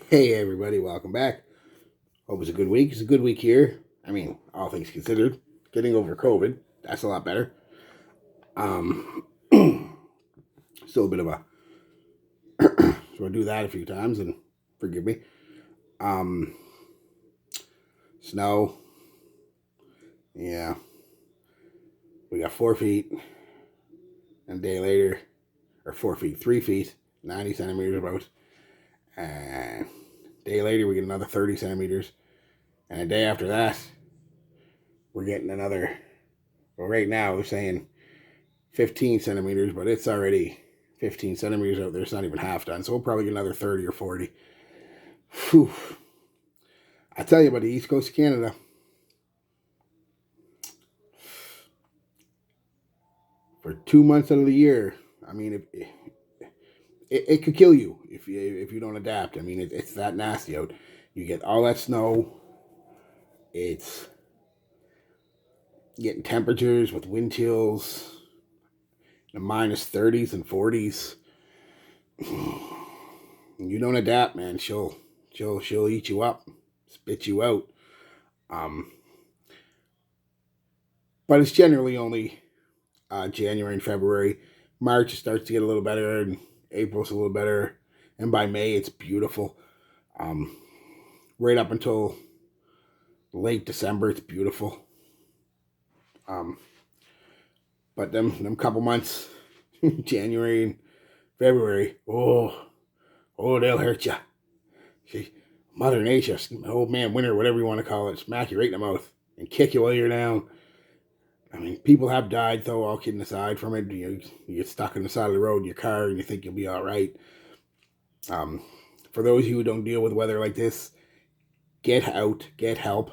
Hey everybody, welcome back. Hope it's a good week. It's a good week here. I mean, all things considered, getting over COVID, that's a lot better. Still a bit of a so I do that a few times and forgive me. Um, Snow, yeah, we got 4 feet, and a day later, or 4 feet, 3 feet, 90 centimeters about, and a day later we get another 30 centimeters, and a day after that we're getting another. Well, right now we're saying 15 centimeters, but it's already 15 centimeters out there. It's not even half done. So we'll probably get another 30 or 40. Whew. I tell you about the East Coast of Canada. For 2 months out of the year, I mean, it could kill you if you don't adapt. I mean, it's that nasty out. You get all that snow. It's getting temperatures with wind chills, the minus 30s and 40s. You don't adapt, man. She'll eat you up, spit you out. Um, but it's generally only January and February. March it starts to get a little better, and April's a little better, and by May it's beautiful. Um, right up until late December, it's beautiful. Um, but them couple months, January and February, they'll hurt you. See, Mother Nature, old man winter, whatever you want to call it, smack you right in the mouth and kick you while you're down. I mean, people have died, though, all kidding aside from it. You get stuck on the side of the road in your car and you think you'll be all right. Um, for those of you who don't deal with weather like this, get out, get help.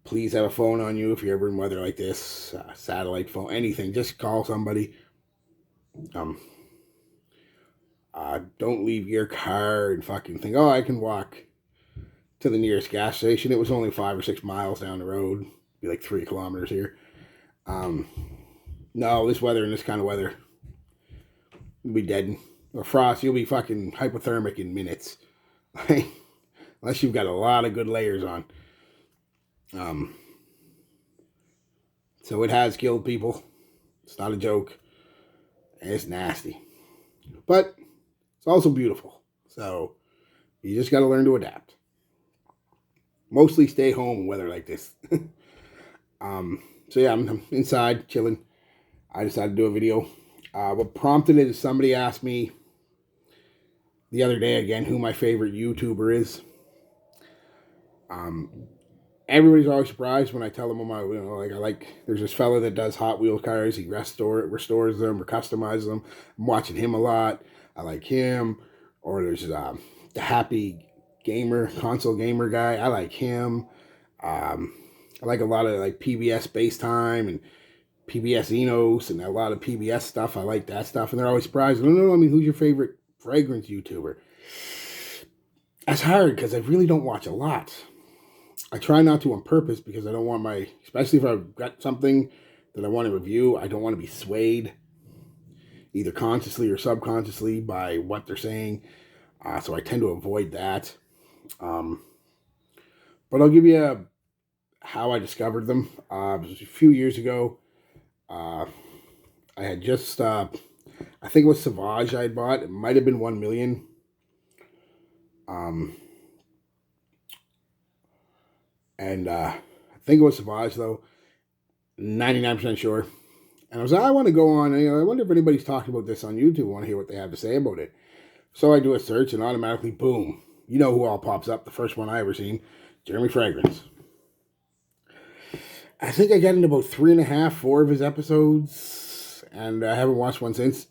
Please have a phone on you if you're ever in weather like this, satellite phone, anything. Just call somebody. Um, don't leave your car and fucking think, oh, I can walk to the nearest gas station. It was only 5 or 6 miles down the road. Be like 3 kilometers here. Um, no, this weather and this kind of weather, you'll be dead. Or frost, you'll be fucking hypothermic in minutes. Unless you've got a lot of good layers on. Um, so it has killed people. It's not a joke. It's nasty. But it's also beautiful. So you just got to learn to adapt. Mostly stay home in weather like this. So yeah, I'm inside chilling. I decided to do a video. What prompted it is somebody asked me the other day again who my favorite YouTuber is. Everybody's always surprised when I tell them there's this fella that does Hot Wheels cars. He restores them or customizes them. I'm watching him a lot. I like him. Or there's the Happy Gamer, console gamer guy. I like him. I like a lot of like PBS Space Time and PBS Enos and a lot of PBS stuff. I like that stuff. And they're always surprised. No, I mean, who's your favorite fragrance YouTuber? That's hard because I really don't watch a lot. I try not to on purpose because I don't want especially if I've got something that I want to review, I don't want to be swayed either consciously or subconsciously by what they're saying. So I tend to avoid that. But I'll give you how I discovered them. It was a few years ago. I had just, I think it was Savage I had bought. It might have been 1 million. And I think it was Savage though. 99% sure. And I was like, I want to go on. I wonder if anybody's talking about this on YouTube. I want to hear what they have to say about it. So I do a search and automatically, boom. You know who all pops up. The first one I ever seen, Jeremy Fragrance. I think I got into about 3.5, 4 of his episodes. And I haven't watched one since.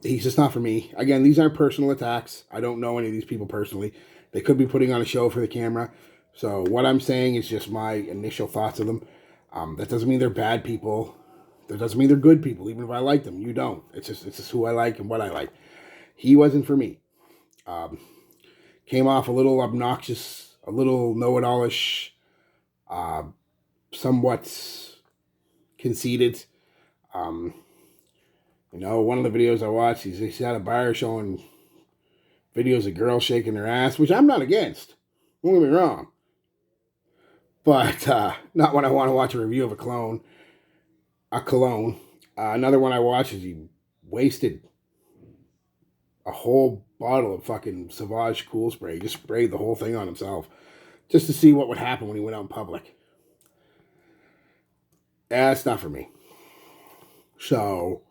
He's just not for me. Again, these aren't personal attacks. I don't know any of these people personally. They could be putting on a show for the camera. So what I'm saying is just my initial thoughts of them. That doesn't mean they're bad people. That doesn't mean they're good people, even if I like them. You don't. It's just who I like and what I like. He wasn't for me. Came off a little obnoxious, a little know-it-allish, somewhat conceited. You know, one of the videos I watched, he's had a bar showing videos of girls shaking their ass, which I'm not against. Don't get me wrong. But not when I want to watch a review of a cologne. Another one I watched is he wasted a whole bottle of fucking Sauvage Cool Spray. He just sprayed the whole thing on himself just to see what would happen when he went out in public. That's not for me. So,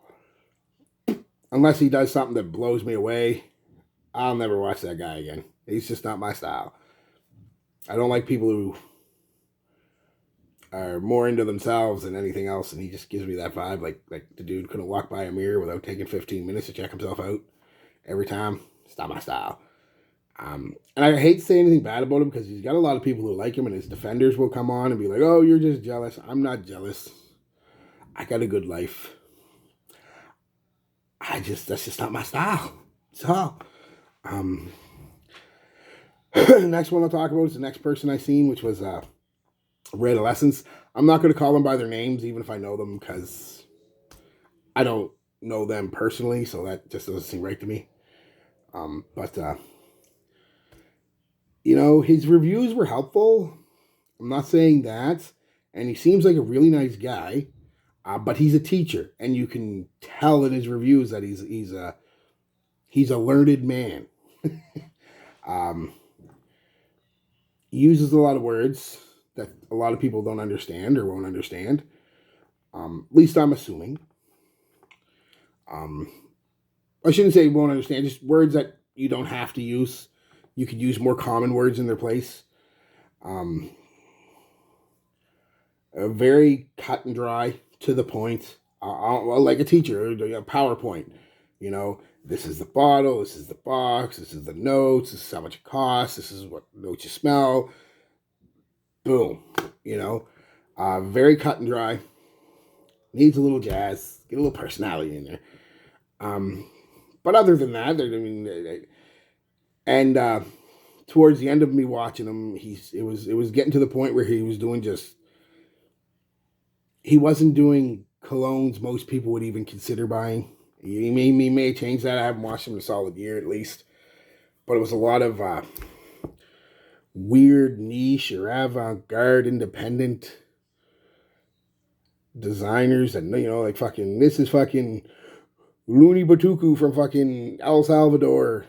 unless he does something that blows me away, I'll never watch that guy again. He's just not my style. I don't like people who are more into themselves than anything else, and he just gives me that vibe. Like the dude couldn't walk by a mirror without taking 15 minutes to check himself out every time. It's not my style. And I hate saying anything bad about him because he's got a lot of people who like him, and his defenders will come on and be like, "Oh, you're just jealous." I'm not jealous. I got a good life. That's just not my style. So, next one I'll talk about is the next person I seen, which was Red Adolescents. I'm not going to call them by their names, even if I know them, because I don't know them personally, so that just doesn't seem right to me. But you know, his reviews were helpful. I'm not saying that. And he seems like a really nice guy. But he's a teacher, and you can tell in his reviews that he's a learned man. He uses a lot of words that a lot of people don't understand or won't understand. At least I'm assuming. I shouldn't say won't understand, just words that you don't have to use. You could use more common words in their place. Very cut and dry, to the point. Like a teacher, a PowerPoint. You know, this is the bottle, this is the box, this is the notes, this is how much it costs, this is what notes you smell. Boom. You know, very cut and dry. Needs a little jazz, get a little personality in there. But other than that, I mean, and towards the end of me watching him, it was getting to the point where he was doing he wasn't doing colognes most people would even consider buying. He may change that. I haven't watched him in a solid year at least. But it was a lot of weird niche or avant-garde independent designers. And, you know, like fucking, this is fucking Looney Batuku from fucking El Salvador.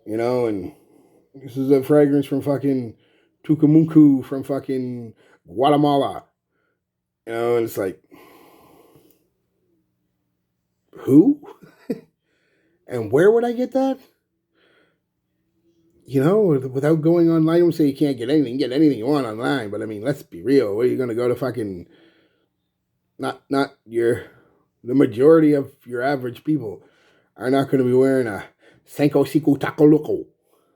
You know, and this is a fragrance from fucking Tucamuncu from fucking Guatemala. You know, and it's like, who? And where would I get that? You know, without going online, I don't say you can't get anything. Get anything you want online, but I mean, let's be real. Where are you going to go to fucking... the majority of your average people are not going to be wearing a Senko Siku Takoluko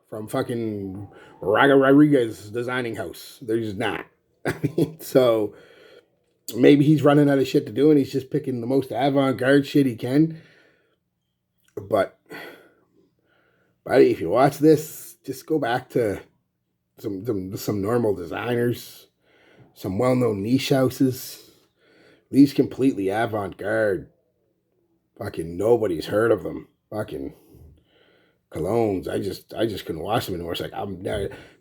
from fucking Raga Rodriguez designing house. They're just not. I mean, so... maybe he's running out of shit to do and he's just picking the most avant-garde shit he can. But, buddy, if you watch this, just go back to some normal designers, some well-known niche houses. These completely avant-garde, fucking nobody's heard of them. Fucking colognes. I just couldn't watch them anymore. It's like, I'm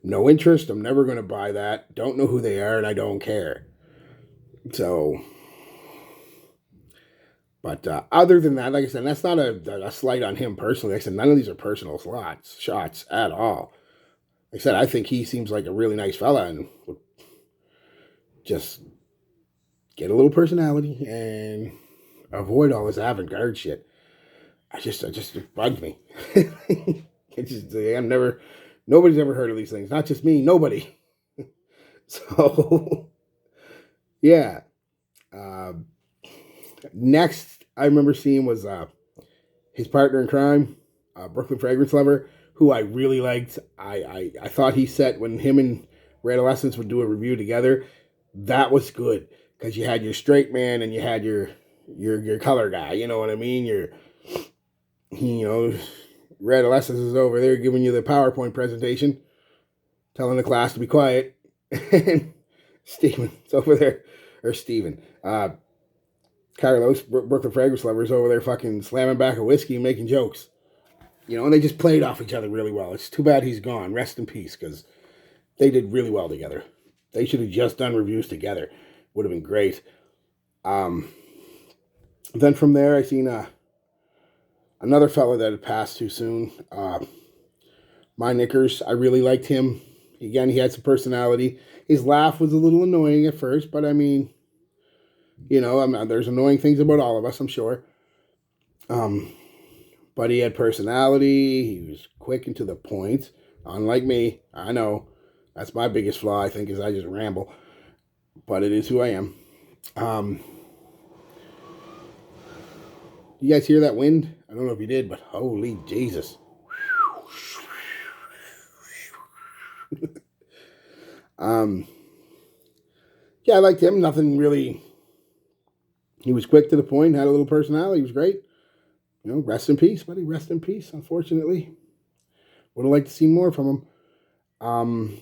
no interest. I'm never going to buy that. Don't know who they are and I don't care. So, but other than that, like I said, that's not a slight on him personally. Like I said, none of these are personal shots at all. Like I said, I think he seems like a really nice fella and would just get a little personality and avoid all this avant-garde shit. It bugs me. Nobody's ever heard of these things. Not just me, nobody. So, yeah. Next I remember seeing was his partner in crime, Brooklyn Fragrance Lover, who I really liked. I thought he set, when him and Red Adolescents would do a review together, that was good. Because you had your straight man and you had your color guy, you know what I mean? Red Adolescents is over there giving you the PowerPoint presentation, telling the class to be quiet. And Steven's over there, or Steven. Carlos, Brooklyn Fragrance Lovers, over there fucking slamming back a whiskey and making jokes. You know, and they just played off each other really well. It's too bad he's gone. Rest in peace, because they did really well together. They should have just done reviews together. Would have been great. Then from there, I seen another fella that had passed too soon. My Knickers, I really liked him. Again, he had some personality. His laugh was a little annoying at first, but I mean, you know, there's annoying things about all of us, I'm sure. But he had personality. He was quick and to the point. Unlike me, I know. That's my biggest flaw, I think, is I just ramble. But it is who I am. You guys hear that wind? I don't know if you did, but holy Jesus. Yeah, I liked him. Nothing really. He was quick to the point, had a little personality. He was great. You know, rest in peace, buddy. Rest in peace, unfortunately. Would have liked to see more from him.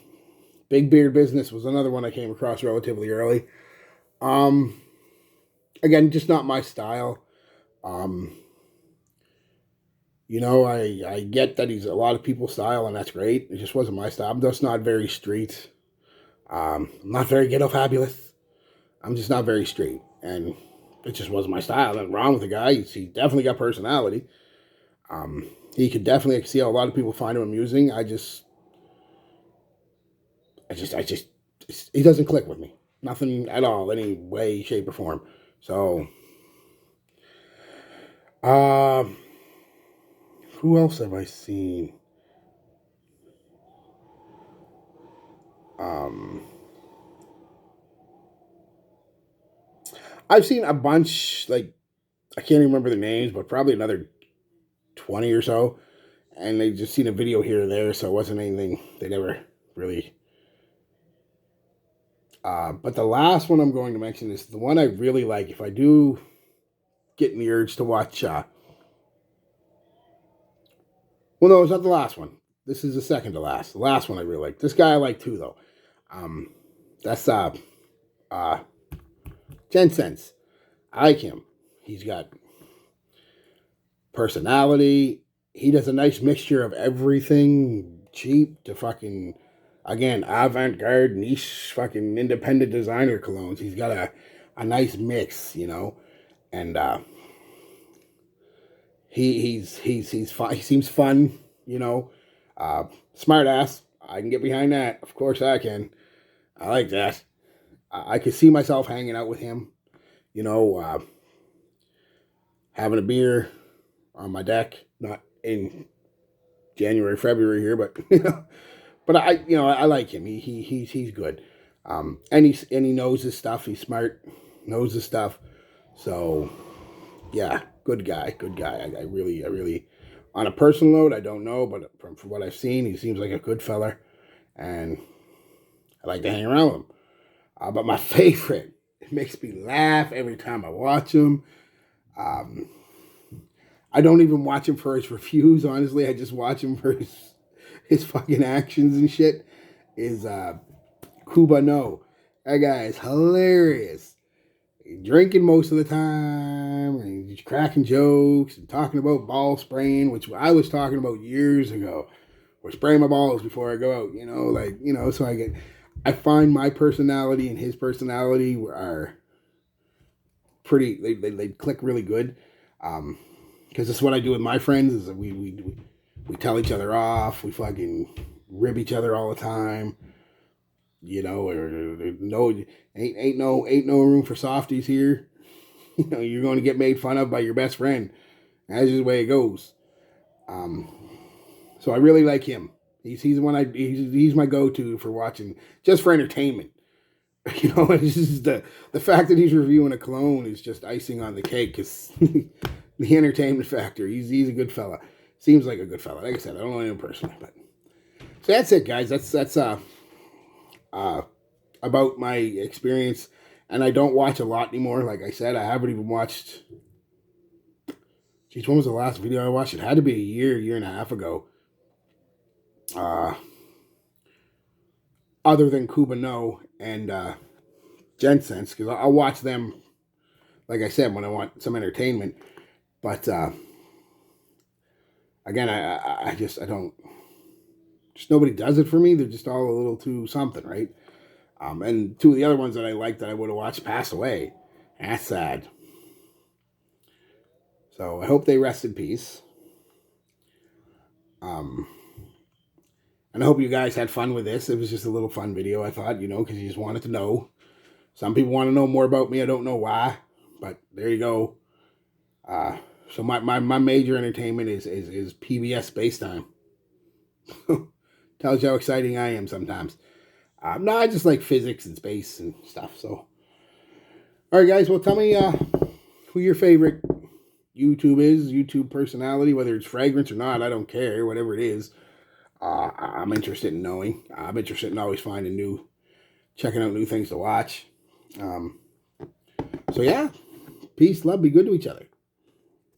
Big Beard Business was another one I came across relatively early. Again, just not my style. You know, I get that he's a lot of people's style, and that's great. It just wasn't my style. I'm just not very street. I'm not very ghetto fabulous. I'm just not very street, and it just wasn't my style. Nothing wrong with the guy. He definitely got personality. He could definitely see how a lot of people find him amusing. He doesn't click with me. Nothing at all, any way, shape, or form. So, who else have I seen? I've seen a bunch, like, I can't even remember the names, but probably another 20 or so. And they just seen a video here or there, so it wasn't anything they never really. But the last one I'm going to mention is the one I really like. If I do get in the urge to watch, well, no, it's not the last one. This is the second to last. The last one I really like. This guy I like too, though. That's Jensen's. I like him. He's got personality. He does a nice mixture of everything, cheap to fucking, again, avant-garde, niche, fucking independent designer colognes. He's got a nice mix, you know, and he's fun. He seems fun, you know, smart ass. I can get behind that. Of course I can. I like that. I could see myself hanging out with him, you know, having a beer on my deck, not in January, February here, but you know, but I like him. He's good, and he knows his stuff. He's smart, knows his stuff. So, yeah, good guy. I really, on a personal note, I don't know, but from what I've seen, he seems like a good fella, and I like to hang around with him. But my favorite, it makes me laugh every time I watch him. I don't even watch him for his reviews, honestly. I just watch him for his fucking actions and shit. Is Cuba No. That guy is hilarious. He's drinking most of the time, and he's cracking jokes and talking about ball spraying, which I was talking about years ago. Or spraying my balls before I go out, you know, like, you know, so I find my personality and his personality are pretty, they click really good. Because it's what I do with my friends is that we tell each other off, we fucking rib each other all the time, you know, or no ain't no room for softies here. You know, you're going to get made fun of by your best friend. That's just the way it goes. So I really like him. He's one he's my go-to for watching, just for entertainment. You know, it's just the fact that he's reviewing a cologne is just icing on the cake. Because the entertainment factor. He's a good fella. Seems like a good fella. Like I said, I don't know him personally, but so that's it, guys. That's about my experience. And I don't watch a lot anymore. Like I said, I haven't even watched. Geez, when was the last video I watched? It had to be a year and a half ago. Other than Cuba No and Jensen's, because I'll watch them like I said, when I want some entertainment. But again, I don't, just nobody does it for me. They're just all a little too something, right? And two of the other ones that I liked that I would have watched passed away. That's sad. So I hope they rest in peace. And I hope you guys had fun with this. It was just a little fun video, I thought, because you just wanted to know. Some people want to know more about me. I don't know why, but there you go. So my major entertainment is PBS Space Time. Tells you how exciting I am sometimes. No, I just like physics and space and stuff. So, all right, guys. Well, tell me who your favorite YouTube personality, whether it's fragrance or not. I don't care. Whatever it is, I'm interested in knowing. I'm interested in always checking out new things to watch. So yeah, peace, love, be good to each other.